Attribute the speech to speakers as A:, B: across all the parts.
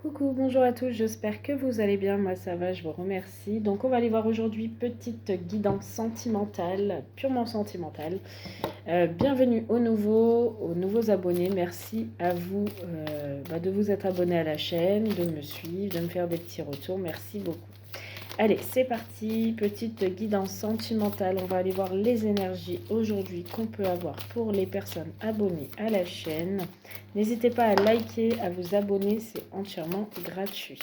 A: Coucou, bonjour à tous, j'espère que vous allez bien, moi ça va, je vous remercie. Donc on va aller voir aujourd'hui petite guidance sentimentale, purement sentimentale. Bienvenue aux nouveaux abonnés, merci à vous de vous être abonnés à la chaîne, de me suivre, de me faire des petits retours, merci beaucoup. Allez, c'est parti, petite guidance sentimentale. On va aller voir les énergies aujourd'hui qu'on peut avoir pour les personnes abonnées à la chaîne. N'hésitez pas à liker, à vous abonner, c'est entièrement gratuit.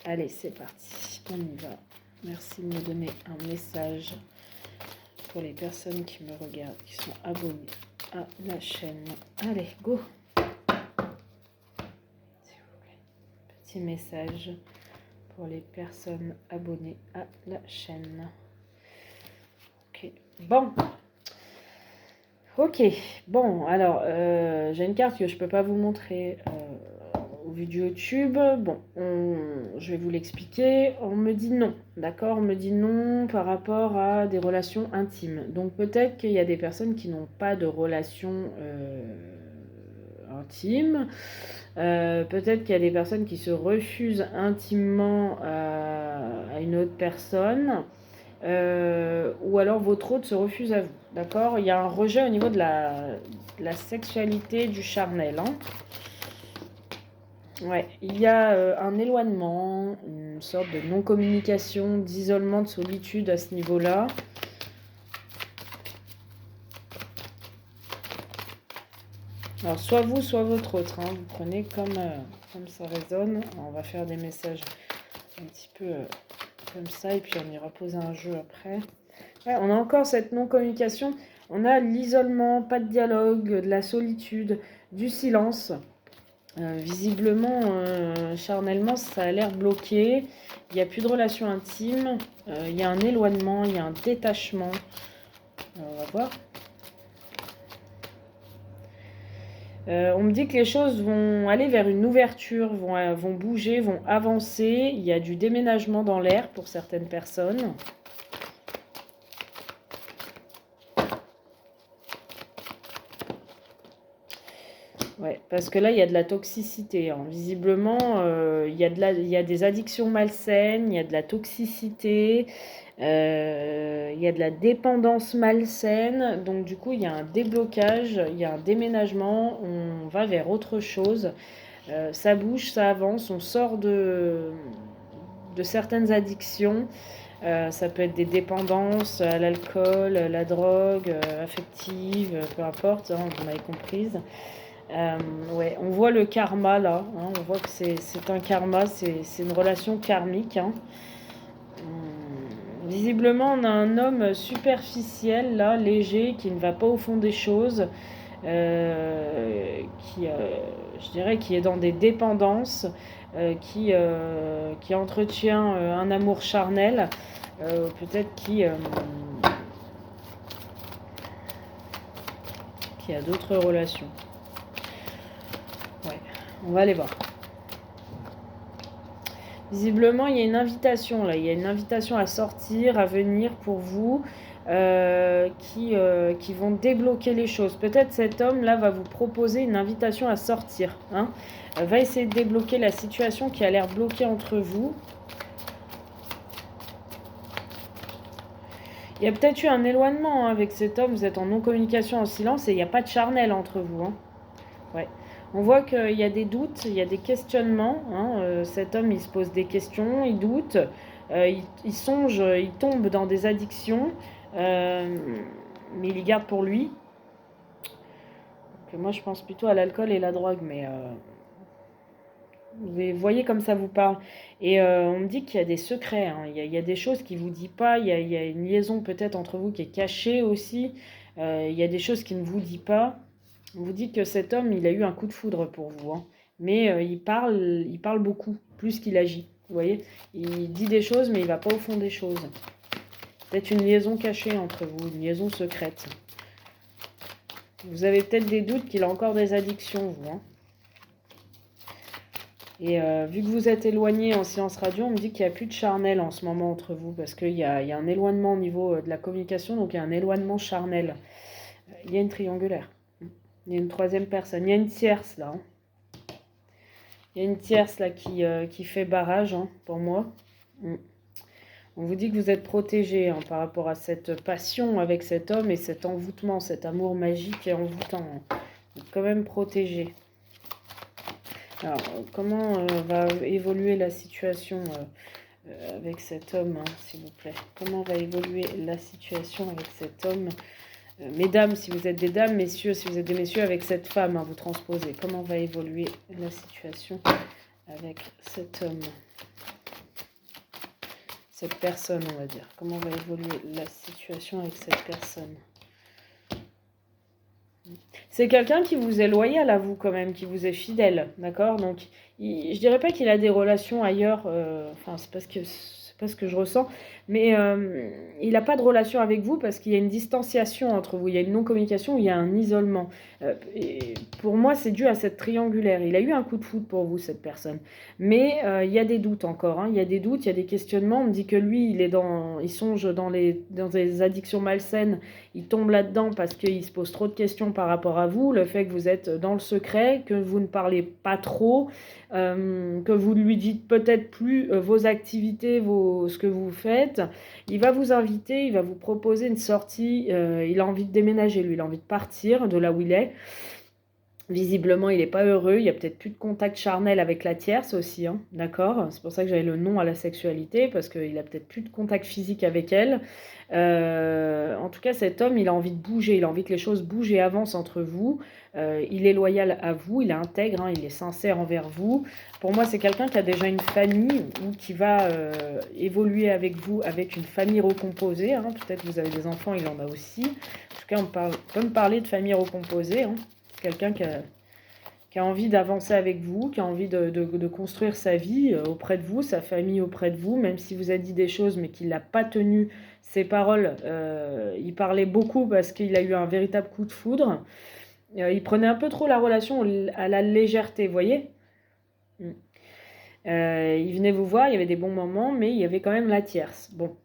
A: Allez, c'est parti, on y va. Merci de me donner un message pour les personnes qui me regardent, qui sont abonnées à la chaîne. Allez, go! S'il vous plaît. Petit message pour les personnes abonnées à la chaîne. Ok, bon. Ok, bon, alors, j'ai une carte que je peux pas vous montrer au vu de YouTube. Bon, je vais vous l'expliquer. On me dit non, d'accord? On me dit non par rapport à des relations intimes. Donc peut-être qu'il y a des personnes qui n'ont pas de relations intimes. Peut-être qu'il y a des personnes qui se refusent intimement à une autre personne. Ou alors votre hôte se refuse à vous, d'accord? Il y a un rejet au niveau de la sexualité, du charnel, hein. Ouais, il y a un éloignement, une sorte de non-communication, d'isolement, de solitude à ce niveau-là. Alors, soit vous, soit votre autre, hein. Vous prenez comme ça résonne. On va faire des messages un petit peu comme ça, et puis on ira poser un jeu après. Ouais, on a encore cette non-communication. On a l'isolement, pas de dialogue, de la solitude, du silence. Visiblement, charnellement, ça a l'air bloqué. Il n'y a plus de relation intime. Il y a un éloignement, il y a un détachement. On va voir. On me dit que les choses vont aller vers une ouverture, vont bouger, vont avancer. Il y a du déménagement dans l'air pour certaines personnes. Ouais, parce que là, il y a de la toxicité, hein. Visiblement, il y a des addictions malsaines, il y a de la toxicité, il y a de la dépendance malsaine. Donc, du coup, il y a un déblocage, il y a un déménagement, on va vers autre chose. Ça bouge, ça avance, on sort de certaines addictions. Ça peut être des dépendances à l'alcool, la drogue, affective, peu importe, hein, vous m'avez comprise. Ouais, on voit le karma là, hein, on voit que c'est un karma, c'est une relation karmique, hein. Visiblement, on a un homme superficiel là, léger, qui ne va pas au fond des choses, qui, je dirais, qui est dans des dépendances, qui entretient un amour charnel, peut-être qui a d'autres relations. Ouais, on va aller voir. Visiblement, il y a une invitation là, il y a une invitation à sortir, à venir pour vous, qui vont débloquer les choses. Peut-être cet homme là va vous proposer une invitation à sortir, hein. Va essayer de débloquer la situation qui a l'air bloquée entre vous. Il y a peut-être eu un éloignement, hein, avec cet homme, vous êtes en non-communication, en silence, et il n'y a pas de charnel entre vous, hein. Ouais. On voit qu'il y a des doutes, il y a des questionnements, hein. Cet homme, il se pose des questions, il doute, il songe, il tombe dans des addictions, mais il y garde pour lui. Donc, moi, je pense plutôt à l'alcool et la drogue, mais vous voyez comme ça vous parle. Et on me dit qu'il y a des secrets, hein. Il y a des choses qu'il ne vous dit pas, il y a une liaison peut-être entre vous qui est cachée aussi. Il y a des choses qu'il ne vous dit pas. On vous dit que cet homme, il a eu un coup de foudre pour vous, hein. Mais il parle beaucoup, plus qu'il agit. Vous voyez, il dit des choses, mais il ne va pas au fond des choses. Peut-être une liaison cachée entre vous, une liaison secrète. Vous avez peut-être des doutes qu'il a encore des addictions, vous, hein. Et vu que vous êtes éloigné en silence radio, on me dit qu'il n'y a plus de charnel en ce moment entre vous, parce qu'il y a un éloignement au niveau de la communication, donc il y a un éloignement charnel. Il y a une triangulaire. Il y a une troisième personne. Il y a une tierce là, hein. Il y a une tierce là qui fait barrage hein, pour moi. Mm. On vous dit que vous êtes protégé hein, par rapport à cette passion avec cet homme et cet envoûtement, cet amour magique et envoûtant. Hein. Vous êtes quand même protégé. Alors, comment va évoluer la situation avec cet homme, hein, s'il vous plaît? Comment va évoluer la situation avec cet homme? Mesdames, si vous êtes des dames, messieurs, si vous êtes des messieurs, avec cette femme, hein, vous transposez. Comment va évoluer la situation avec cet homme? Cette personne, on va dire. Comment va évoluer la situation avec cette personne? C'est quelqu'un qui vous est loyal à vous quand même, qui vous est fidèle, d'accord? Donc, je dirais pas qu'il a des relations ailleurs, enfin, c'est pas ce que je ressens, mais il n'a pas de relation avec vous parce qu'il y a une distanciation entre vous, il y a une non-communication, il y a un isolement. Et pour moi, c'est dû à cette triangulaire. Il a eu un coup de foudre pour vous, cette personne. Mais il y a des doutes encore, hein. Il y a des doutes, il y a des questionnements. On me dit que lui, il songe dans des addictions malsaines. Il tombe là-dedans parce qu'il se pose trop de questions par rapport à vous, le fait que vous êtes dans le secret, que vous ne parlez pas trop, que vous ne lui dites peut-être plus vos activités, ce que vous faites. Il va vous inviter, il va vous proposer une sortie, il a envie de déménager, lui, il a envie de partir de là où il est. Visiblement, il n'est pas heureux, il y a peut-être plus de contact charnel avec la tierce aussi, hein, d'accord? C'est pour ça que j'avais le non à la sexualité, parce qu'il a peut-être plus de contact physique avec elle. En tout cas, cet homme, il a envie de bouger, il a envie que les choses bougent et avancent entre vous. Il est loyal à vous, il est intègre, hein, il est sincère envers vous. Pour moi, c'est quelqu'un qui a déjà une famille ou qui va évoluer avec vous, avec une famille recomposée. Hein. Peut-être que vous avez des enfants, il en a aussi. En tout cas, on peut me parler de famille recomposée, hein. Quelqu'un qui a envie d'avancer avec vous, qui a envie de construire sa vie auprès de vous, sa famille auprès de vous, même si vous a dit des choses mais qu'il n'a pas tenu ses paroles. Il parlait beaucoup parce qu'il a eu un véritable coup de foudre. Il prenait un peu trop la relation à la légèreté, vous voyez. Il venait vous voir, il y avait des bons moments, mais il y avait quand même la tierce. Bon.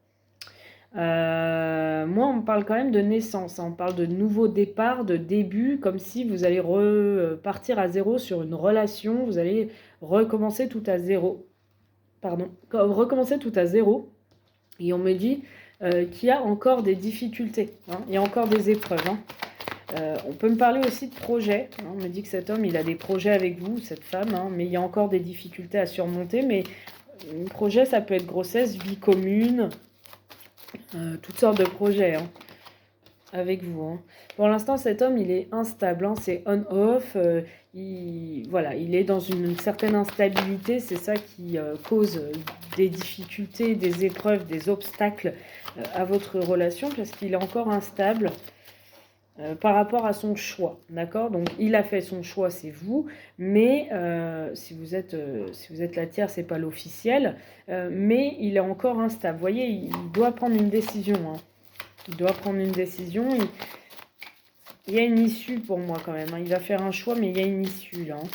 A: Moi, on me parle quand même de naissance, hein. On parle de nouveau départ, de début, comme si vous allez repartir à zéro sur une relation, vous allez recommencer tout à zéro. Pardon, recommencer tout à zéro. Et on me dit qu'il y a encore des difficultés, hein. Il y a encore des épreuves. Hein. On peut me parler aussi de projets. Hein. On me dit que cet homme, il a des projets avec vous, cette femme, hein, mais il y a encore des difficultés à surmonter. Mais un projet, ça peut être grossesse, vie commune, toutes sortes de projets hein, avec vous. Hein. Pour l'instant, cet homme, il est instable, hein, c'est on-off. Voilà, il est dans une certaine instabilité. C'est ça qui cause des difficultés, des épreuves, des obstacles à votre relation parce qu'il est encore instable. Par rapport à son choix, d'accord? Donc il a fait son choix, c'est vous, mais si vous êtes la tierce, c'est pas l'officiel, mais il est encore instable. Vous voyez, il doit prendre une décision. Hein. Il doit prendre une décision. Il y a une issue pour moi quand même. Hein. Il va faire un choix, mais il y a une issue là. Hein.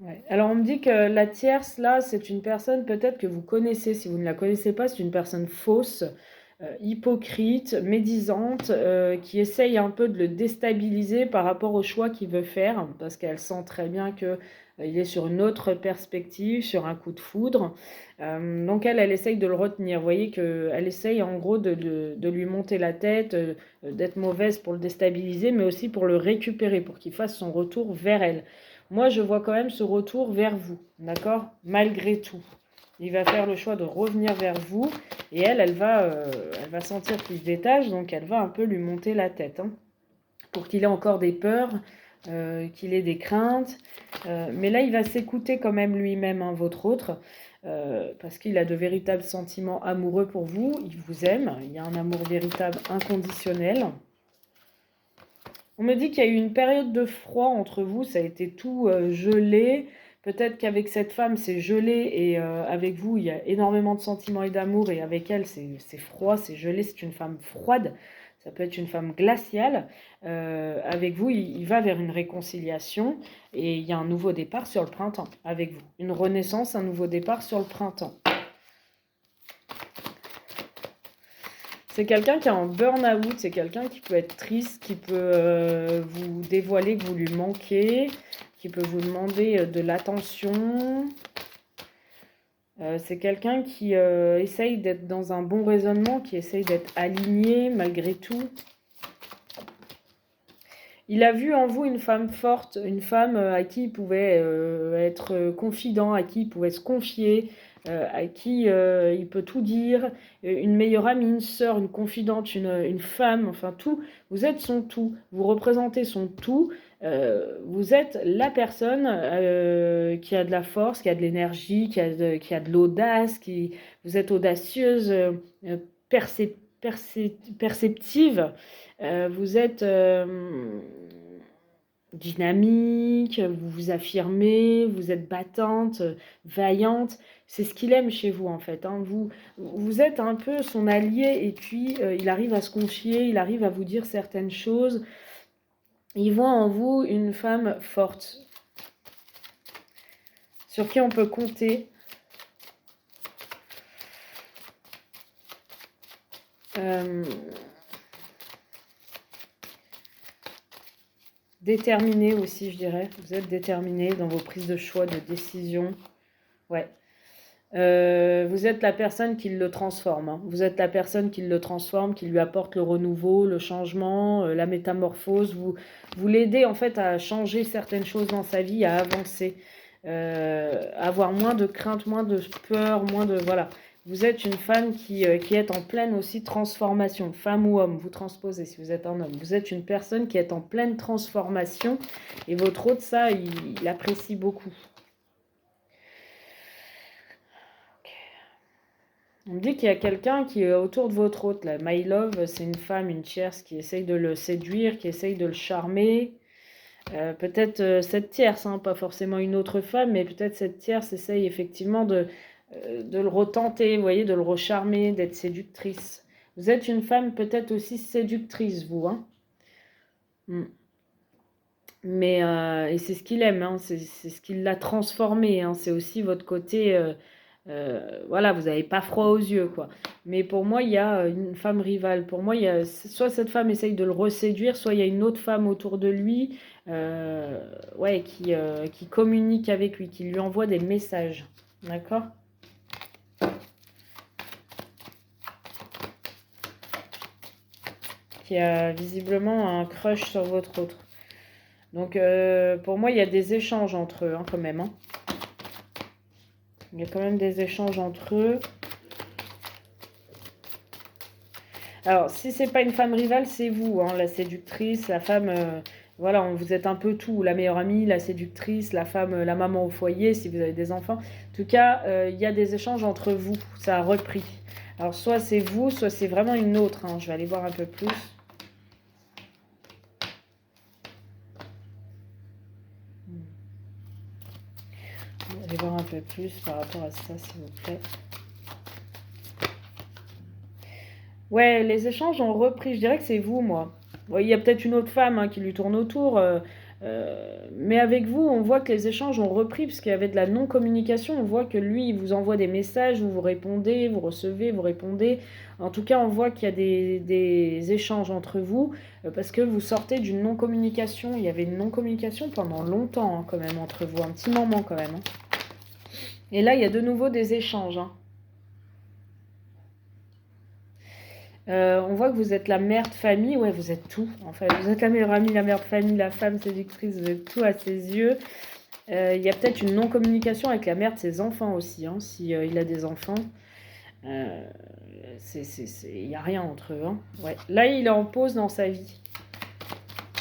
A: Ouais. Alors on me dit que la tierce, là, c'est une personne peut-être que vous connaissez. Si vous ne la connaissez pas, c'est une personne fausse, hypocrite, médisante, qui essaye un peu de le déstabiliser par rapport au choix qu'il veut faire, parce qu'elle sent très bien que il est sur une autre perspective, sur un coup de foudre. Donc elle essaye de le retenir. Vous voyez qu'elle essaye en gros de lui monter la tête, d'être mauvaise pour le déstabiliser, mais aussi pour le récupérer, pour qu'il fasse son retour vers elle. Moi, je vois quand même ce retour vers vous, d'accord? Malgré tout. Il va faire le choix de revenir vers vous et elle va sentir qu'il se détache, donc elle va un peu lui monter la tête. Hein, pour qu'il ait encore des peurs, qu'il ait des craintes. Mais là, il va s'écouter quand même lui-même, hein, votre autre, parce qu'il a de véritables sentiments amoureux pour vous, il vous aime, il y a un amour véritable inconditionnel. On me dit qu'il y a eu une période de froid entre vous, ça a été tout gelé. Peut-être qu'avec cette femme, c'est gelé et avec vous, il y a énormément de sentiments et d'amour et avec elle, c'est froid, c'est gelé, c'est une femme froide. Ça peut être une femme glaciale. Avec vous, il va vers une réconciliation et il y a un nouveau départ sur le printemps avec vous. Une renaissance, un nouveau départ sur le printemps. C'est quelqu'un qui est en burn-out, c'est quelqu'un qui peut être triste, qui peut vous dévoiler que vous lui manquez, qui peut vous demander de l'attention. C'est quelqu'un qui essaye d'être dans un bon raisonnement, qui essaye d'être aligné malgré tout. Il a vu en vous une femme forte, une femme à qui il pouvait être confident, à qui il pouvait se confier, à qui il peut tout dire, une meilleure amie, une sœur, une confidente, une femme, enfin tout. Vous êtes son tout, vous représentez son tout. Vous êtes la personne qui a de la force, qui a de l'énergie, qui a de l'audace, vous êtes audacieuse, perceptive. Vous êtes dynamique, vous vous affirmez, vous êtes battante, vaillante. C'est ce qu'il aime chez vous en fait. Hein. Vous êtes un peu son allié et puis il arrive à se confier, il arrive à vous dire certaines choses. Il voit en vous une femme forte, sur qui on peut compter. Déterminé aussi, je dirais. Vous êtes déterminé dans vos prises de choix, de décision. Ouais. Vous êtes la personne qui le transforme. Hein. Vous êtes la personne qui le transforme, qui lui apporte le renouveau, le changement, la métamorphose. Vous l'aidez en fait à changer certaines choses dans sa vie, à avancer, avoir moins de crainte, moins de peur, moins de... Voilà. Vous êtes une femme qui est en pleine aussi transformation. Femme ou homme, vous transposez si vous êtes un homme. Vous êtes une personne qui est en pleine transformation. Et votre hôte, ça, il apprécie beaucoup. On me dit qu'il y a quelqu'un qui est autour de votre hôte. Là. My love, c'est une femme, une tierce qui essaye de le séduire, qui essaye de le charmer. Peut-être cette tierce, hein, pas forcément une autre femme, mais peut-être cette tierce essaye effectivement de le retenter, vous voyez, de le recharmer, d'être séductrice. Vous êtes une femme peut-être aussi séductrice, vous. Hein. Mais et c'est ce qu'il aime, hein, c'est ce qui l'a transformé. Hein, c'est aussi votre côté... voilà, vous n'avez pas froid aux yeux, quoi. Mais pour moi, il y a une femme rivale. Pour moi, il y a, soit cette femme essaye de le reséduire, soit il y a une autre femme autour de lui ouais, qui communique avec lui, qui lui envoie des messages. D'accord ? Qui a visiblement un crush sur votre autre. Donc, pour moi, il y a des échanges entre eux, hein, quand même. Hein. Il y a quand même des échanges entre eux. Alors, si c'est pas une femme rivale, c'est vous, hein, la séductrice, la femme... voilà, vous êtes un peu tout. La meilleure amie, la séductrice, la femme, la maman au foyer, si vous avez des enfants. En tout cas, il y a des échanges entre vous. Ça a repris. Alors, soit c'est vous, soit c'est vraiment une autre. Hein. Je vais aller voir un peu plus. Je vais aller voir un peu plus par rapport à ça, s'il vous plaît. Ouais, les échanges ont repris. Je dirais que c'est vous, moi. Ouais, il y a peut-être une autre femme hein, qui lui tourne autour. Mais avec vous, on voit que les échanges ont repris parce qu'il y avait de la non-communication. On voit que lui, il vous envoie des messages, vous répondez, vous recevez, vous répondez. En tout cas, on voit qu'il y a des échanges entre vous parce que vous sortez d'une non-communication. Il y avait une non-communication pendant longtemps hein, quand même entre vous, un petit moment quand même. Hein. Et là, il y a de nouveau des échanges. Hein. On voit que vous êtes la mère de famille, ouais, vous êtes tout. En fait, vous êtes la meilleure amie, la mère de famille, la femme séductrice, vous êtes tout à ses yeux. Il y a peut-être une non-communication avec la mère de ses enfants aussi, hein, si il a des enfants. Il n'y a rien entre eux. Hein. Ouais. Là, il est en pause dans sa vie.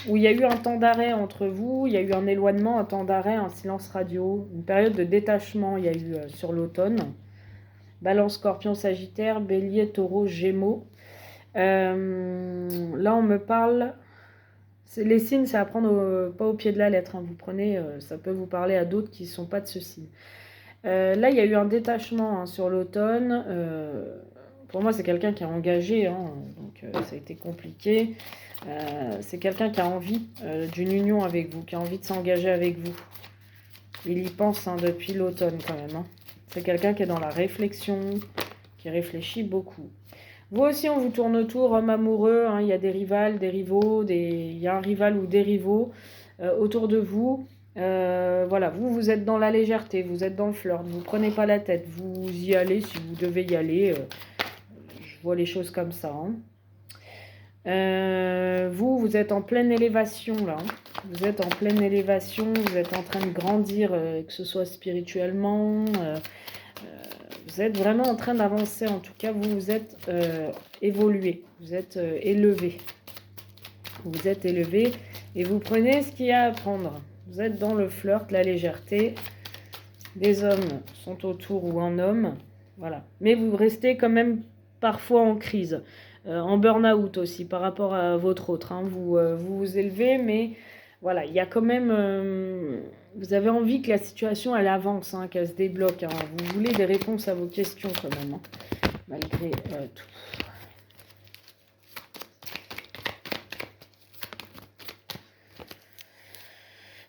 A: Où il y a eu un temps d'arrêt entre vous, il y a eu un éloignement, un temps d'arrêt, un silence radio, une période de détachement, il y a eu sur l'automne. Balance, Scorpion, Sagittaire, Bélier, Taureau, Gémeaux. Là, on me parle... Les signes, c'est à prendre pas au pied de la lettre. Hein. Vous prenez, ça peut vous parler à d'autres qui ne sont pas de ce signe. Là, il y a eu un détachement hein, sur l'automne. Pour moi, c'est quelqu'un qui est engagé, hein, donc ça a été compliqué. C'est quelqu'un qui a envie d'une union avec vous, qui a envie de s'engager avec vous. Il y pense hein, depuis l'automne quand même. Hein. C'est quelqu'un qui est dans la réflexion, qui réfléchit beaucoup. Vous aussi, on vous tourne autour, homme amoureux, hein, il y a des rivales, des rivaux, il y a un rival ou des rivaux autour de vous. Voilà, vous êtes dans la légèreté, vous êtes dans le flirt, vous prenez pas la tête, vous y allez si vous devez y aller. Je vois les choses comme ça. Hein. Vous êtes en pleine élévation là. Vous êtes en pleine élévation, vous êtes en train de grandir, que ce soit spirituellement. Vous êtes vraiment en train d'avancer, en tout cas, vous êtes évolué, vous êtes élevé. Vous êtes élevé et vous prenez ce qu'il y a à prendre. Vous êtes dans le flirt, la légèreté. Des hommes sont autour ou un homme. Voilà. Mais vous restez quand même parfois en crise, en burn-out aussi par rapport à votre autre. Hein. Vous élevez, mais voilà, il y a quand même... vous avez envie que la situation, elle avance, hein, qu'elle se débloque. Hein. Vous voulez des réponses à vos questions quand même, hein, malgré tout.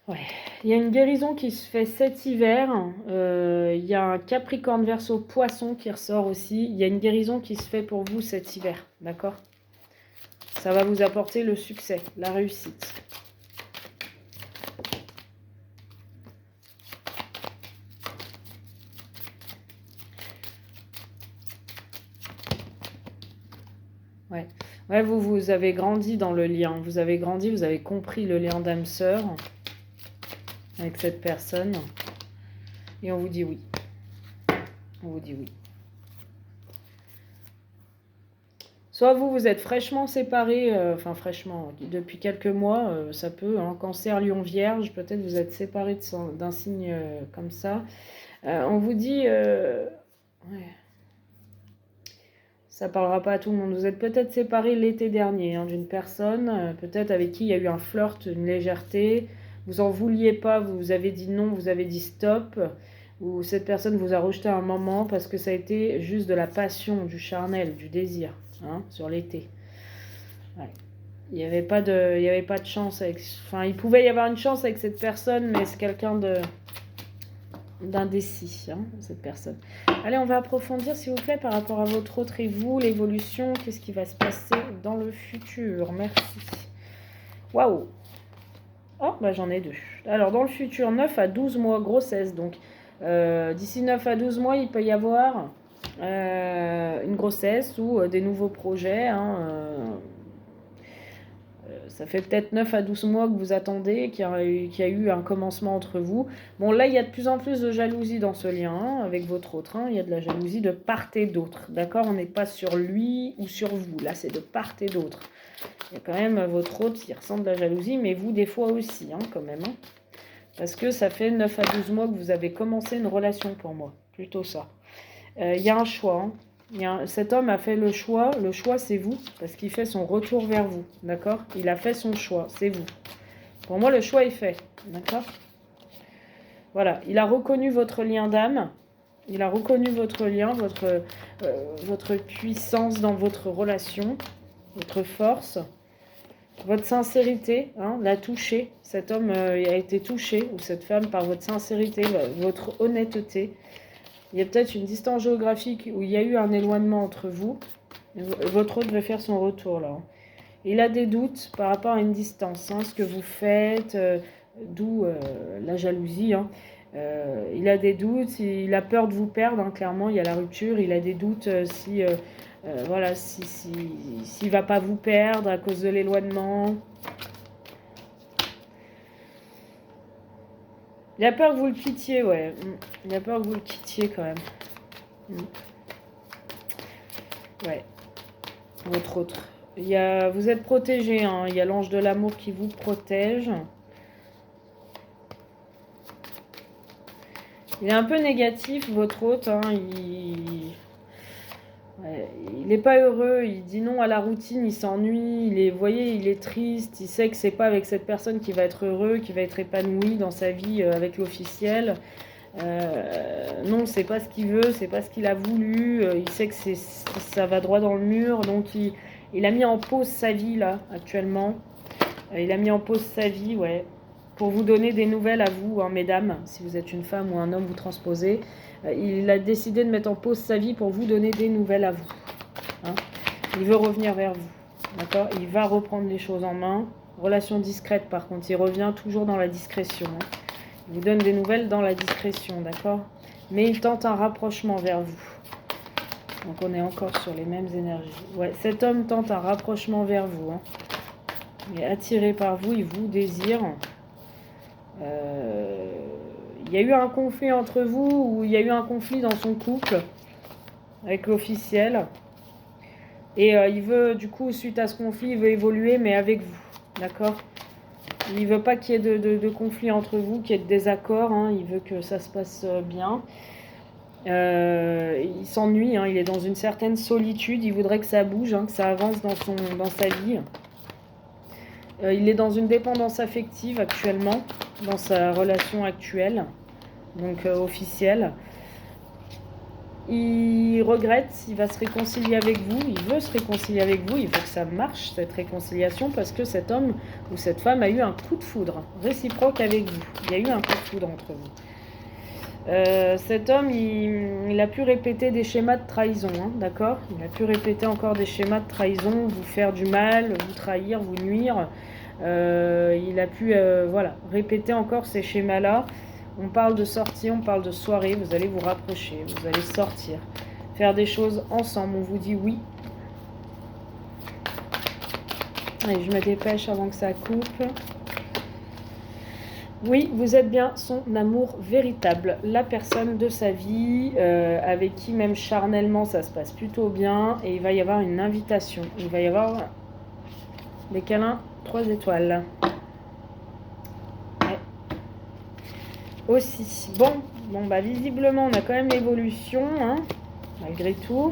A: Ouais. Il y a une guérison qui se fait cet hiver. Il y a un Capricorne Verseau Poisson qui ressort aussi. Il y a une guérison qui se fait pour vous cet hiver. D'accord? Ça va vous apporter le succès, la réussite. Ouais. Ouais, vous avez grandi dans le lien. Vous avez grandi, vous avez compris le lien d'âme-sœur avec cette personne. Et on vous dit oui. On vous dit oui. Soit vous êtes fraîchement séparés, enfin fraîchement, depuis quelques mois, ça peut, hein, Cancer, Lion, Vierge, peut-être vous êtes séparés d'un signe comme ça. On vous dit, ouais, ça parlera pas à tout le monde, vous êtes peut-être séparés l'été dernier, hein, d'une personne, peut-être avec qui il y a eu un flirt, une légèreté, vous en vouliez pas, vous avez dit non, vous avez dit stop, ou cette personne vous a rejeté à un moment parce que ça a été juste de la passion, du charnel, du désir. Hein, sur l'été. Ouais. Il n'y avait pas de chance avec... Enfin, il pouvait y avoir une chance avec cette personne, mais c'est quelqu'un d'indécis, hein, cette personne. Allez, on va approfondir, s'il vous plaît, par rapport à votre autre et vous, l'évolution, qu'est-ce qui va se passer dans le futur. Merci. Waouh. Oh, bah j'en ai deux. Alors, dans le futur, 9 à 12 mois, grossesse, donc d'ici 9 à 12 mois, il peut y avoir... une grossesse ou des nouveaux projets. Hein, ça fait peut-être 9 à 12 mois que vous attendez, qu'il y a eu un commencement entre vous. Bon, là, il y a de plus en plus de jalousie dans ce lien, hein, avec votre autre. Hein, il y a de la jalousie de part et d'autre. D'accord? On n'est pas sur lui ou sur vous. Là, c'est de part et d'autre. Il y a quand même votre autre qui ressent de la jalousie, mais vous, des fois aussi, hein, quand même. Hein, parce que ça fait 9 à 12 mois que vous avez commencé une relation pour moi. Plutôt ça. Il y a un choix. Hein. Cet homme a fait le choix. Le choix, c'est vous, parce qu'il fait son retour vers vous. D'accord? Il a fait son choix. C'est vous. Pour moi, le choix est fait. D'accord? Voilà. Il a reconnu votre lien d'âme. Il a reconnu votre lien, votre puissance dans votre relation, votre force, votre sincérité. Hein, l'a touché. Cet homme a été touché, ou cette femme, par votre sincérité, votre honnêteté. Il y a peut-être une distance géographique où il y a eu un éloignement entre vous. Votre autre veut faire son retour là. Il a des doutes par rapport à une distance, hein, ce que vous faites, d'où la jalousie. Hein. Il a des doutes, il a peur de vous perdre, hein, clairement, il y a la rupture. Il a des doutes voilà, s'il va pas vous perdre à cause de l'éloignement. Il a peur que vous le quittiez, ouais. Il a peur que vous le quittiez quand même. Ouais. Votre autre. Vous êtes protégé, hein. Il y a l'ange de l'amour qui vous protège. Il est un peu négatif, votre autre. Hein. Il n'est pas heureux, il dit non à la routine, il s'ennuie, vous voyez, il est triste, il sait que c'est pas avec cette personne qu'il va être heureux, qu'il va être épanoui dans sa vie avec l'officiel. Non, c'est pas ce qu'il veut, c'est pas ce qu'il a voulu, il sait que ça va droit dans le mur, donc il a mis en pause sa vie là, actuellement. Il a mis en pause sa vie, ouais, pour vous donner des nouvelles à vous, hein, mesdames, si vous êtes une femme ou un homme, vous transposez. Il a décidé de mettre en pause sa vie pour vous donner des nouvelles à vous. Hein. Il veut revenir vers vous. D'accord? Il va reprendre les choses en main. Relation discrète, par contre. Il revient toujours dans la discrétion. Hein. Il vous donne des nouvelles dans la discrétion, d'accord? Mais il tente un rapprochement vers vous. Donc on est encore sur les mêmes énergies. Ouais, cet homme tente un rapprochement vers vous. Hein. Il est attiré par vous, il vous désire. Il y a eu un conflit entre vous, ou il y a eu un conflit dans son couple avec l'officiel. Et il veut, du coup, suite à ce conflit, il veut évoluer, mais avec vous. D'accord? Il ne veut pas qu'il y ait de conflit entre vous, qu'il y ait de désaccord. Hein. Il veut que ça se passe bien. Il s'ennuie, hein. Il est dans une certaine solitude. Il voudrait que ça bouge, hein, que ça avance dans sa vie. Il est dans une dépendance affective actuellement, dans sa relation actuelle, donc officielle. Il regrette, il va se réconcilier avec vous, il veut se réconcilier avec vous, il veut que ça marche, cette réconciliation, parce que cet homme ou cette femme a eu un coup de foudre réciproque avec vous. Il y a eu un coup de foudre entre vous. Cet homme, il a pu répéter des schémas de trahison, hein, d'accord? Il a pu répéter encore des schémas de trahison, vous faire du mal, vous trahir, vous nuire. Il a pu voilà, répéter encore ces schémas-là. On parle de sortie, on parle de soirée, vous allez vous rapprocher, vous allez sortir, faire des choses ensemble, on vous dit oui. Allez, je me dépêche avant que ça coupe. Oui, vous êtes bien son amour véritable, la personne de sa vie, avec qui même charnellement ça se passe plutôt bien, et il va y avoir une invitation, il va y avoir des câlins 3 étoiles. Aussi. Bon, bah visiblement on a quand même l'évolution, hein, malgré tout.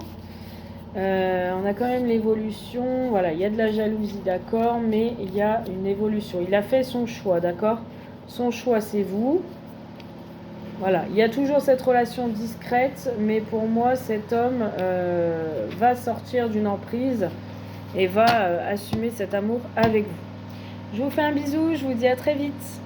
A: On a quand même l'évolution, voilà, il y a de la jalousie, d'accord, mais il y a une évolution. Il a fait son choix, d'accord? Son choix, c'est vous. Voilà, il y a toujours cette relation discrète, mais pour moi, cet homme va sortir d'une emprise et va assumer cet amour avec vous. Je vous fais un bisou, je vous dis à très vite.